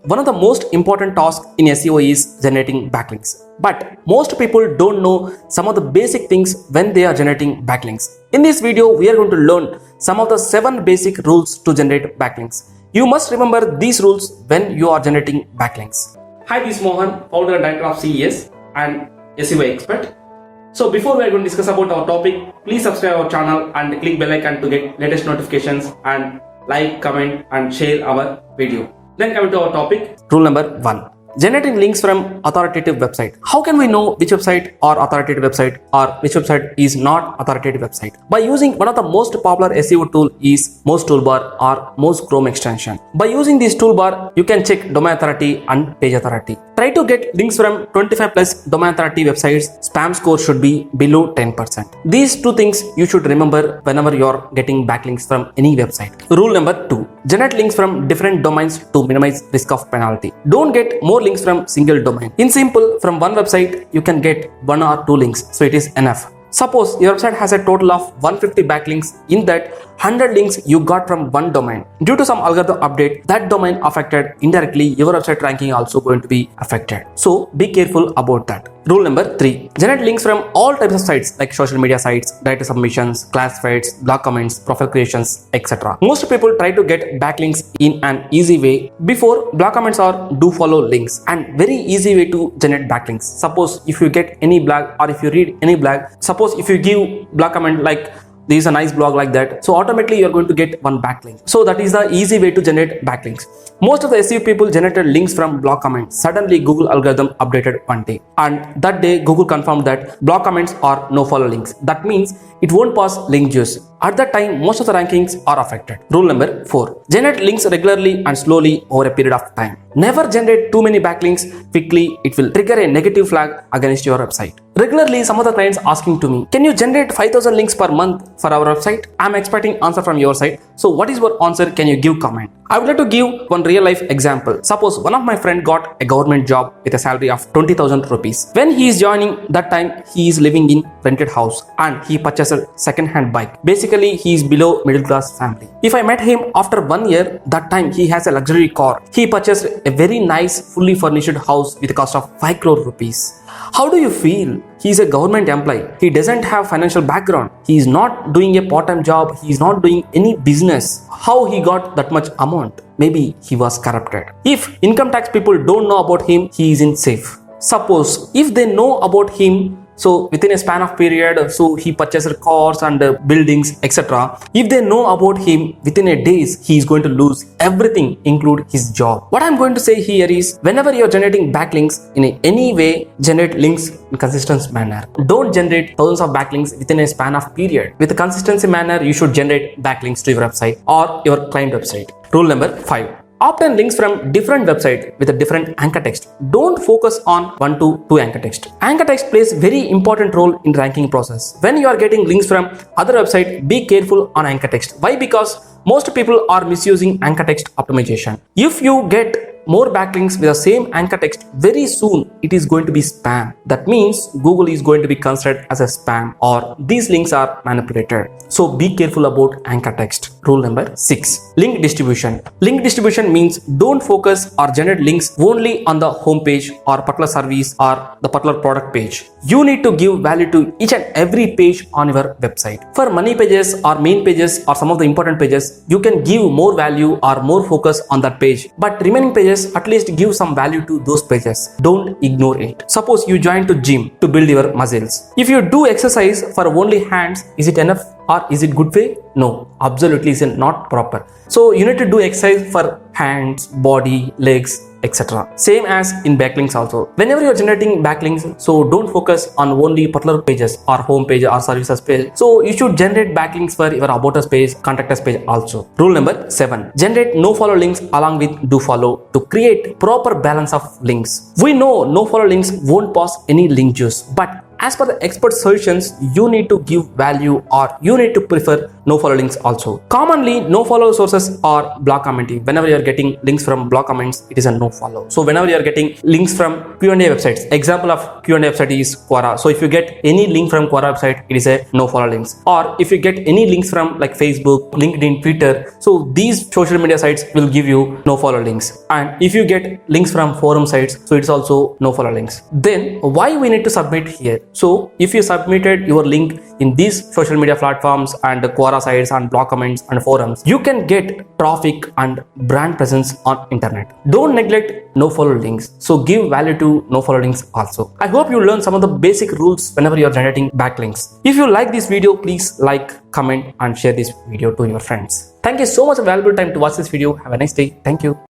One of the most important tasks in SEO is generating backlinks. But most people don't know some of the basic things when they are generating backlinks. In this video, we are going to learn some of the 7 basic rules to generate backlinks. You must remember these rules when you are generating backlinks. Hi, this is Mohan, founder and director of CES and SEO expert. So before we are going to discuss about our topic, please subscribe our channel and click bell icon to get latest notifications and like, comment and share our video. Then coming to our topic, rule number 1. Generating links from authoritative website. How can we know which website or authoritative website or which website is not authoritative website? By using one of the most popular SEO tool is Moz Toolbar or Moz Chrome extension. By using this toolbar, you can check domain authority and page authority. Try to get links from 25 plus domain authority websites. Spam score should be below 10%. These two things you should remember whenever you are getting backlinks from any website. Rule number 2. Generate links from different domains to minimize risk of penalty. Don't get more links from single domain. In simple, from one website, you can get 1 or 2 links, so it is enough. Suppose your website has a total of 150 backlinks. In that, 100 links you got from one domain. Due to some algorithm update, that domain affected indirectly, your website ranking also going to be affected. So be careful about that. Rule number 3. Generate links from all types of sites like social media sites, data submissions, classifieds, blog comments, profile creations, etc. Most people try to get backlinks in an easy way. Before, blog comments are do follow links and very easy way to generate backlinks. Suppose if you get any blog or if you read any blog, suppose if you give blog comment like this is a nice blog like that, so automatically you're going to get one backlink. So that is the easy way to generate backlinks. Most of the SEO people generated links from blog comments. Suddenly Google algorithm updated one day, and that day Google confirmed that blog comments are no follow links. That means it won't pass link juice. At that time, most of the rankings are affected. Rule number 4. Generate links regularly and slowly over a period of time. Never generate too many backlinks quickly. It will trigger a negative flag against your website. Regularly, some of the clients asking to me, can you generate 5,000 links per month for our website? I'm expecting answer from your side. So what is your answer? Can you give comment? I would like to give one real life example. Suppose one of my friend got a government job with a salary of 20,000 rupees. When he is joining, that time he is living in rented house and he purchased a second hand bike. Basically, he is below middle class family. If I met him after 1 year, that time he has a luxury car. He purchased a very nice fully furnished house with a cost of 5 crore rupees. How do you feel? He is a government employee. He doesn't have financial background. He is not doing a part-time job. He is not doing any business. How he got that much amount? Maybe he was corrupted. If income tax people don't know about him, he is in safe. Suppose if they know about him, so within a span of period, so he purchased cars and buildings, etc. If they know about him within a days, he is going to lose everything, include his job. What I'm going to say here is, whenever you're generating backlinks in any way, generate links in consistent manner. Don't generate thousands of backlinks within a span of period. With a consistency manner, you should generate backlinks to your website or your client website. Rule number 5. Obtain links from different websites with a different anchor text. Don't focus on 1 to 2 anchor text. Anchor text plays very important role in ranking process. When you are getting links from other website, be careful on anchor text. Why? Because most people are misusing anchor text optimization. If you get more backlinks with the same anchor text, very soon it is going to be spam. That means Google is going to be considered as a spam or these links are manipulated. So be careful about anchor text. Rule number 6. Link distribution. Link distribution means don't focus or generate links only on the home page or particular service or the particular product page. You need to give value to each and every page on your website. For money pages or main pages or some of the important pages, you can give more value or more focus on that page. But remaining pages, at least give some value to those pages. Don't ignore it. Suppose you join to gym to build your muscles. If you do exercise for only hands, is it enough or is it good way? No, absolutely is not proper. So you need to do exercise for hands, body, legs, etc. Same as in backlinks also. Whenever you are generating backlinks, so don't focus on only particular pages or home page or services page. So you should generate backlinks for your about us page, contact us page also. Rule number 7. Generate no follow links along with do follow to create proper balance of links. We know no follow links won't pass any link juice, but as per the expert suggestions, you need to give value or you need to prefer no follow links also. Commonly, no follow sources are block commenting. Whenever you are getting links from block comments, it is a no follow. So whenever you are getting links from Q&A websites, example of Q&A website is Quora. So if you get any link from Quora website, it is a no follow links. Or if you get any links from like Facebook, LinkedIn, Twitter, so these social media sites will give you no follow links. And if you get links from forum sites, so it's also no follow links. Then why we need to submit here? So if you submitted your link in these social media platforms and the Quora sites and blog comments and forums, you can get traffic and brand presence on internet. Don't neglect no follow links. So give value to no follow links also. I hope you learned some of the basic rules whenever you are generating backlinks. If you like this video, please like, comment and share this video to your friends. Thank you so much for valuable time to watch this video. Have a nice day. Thank you.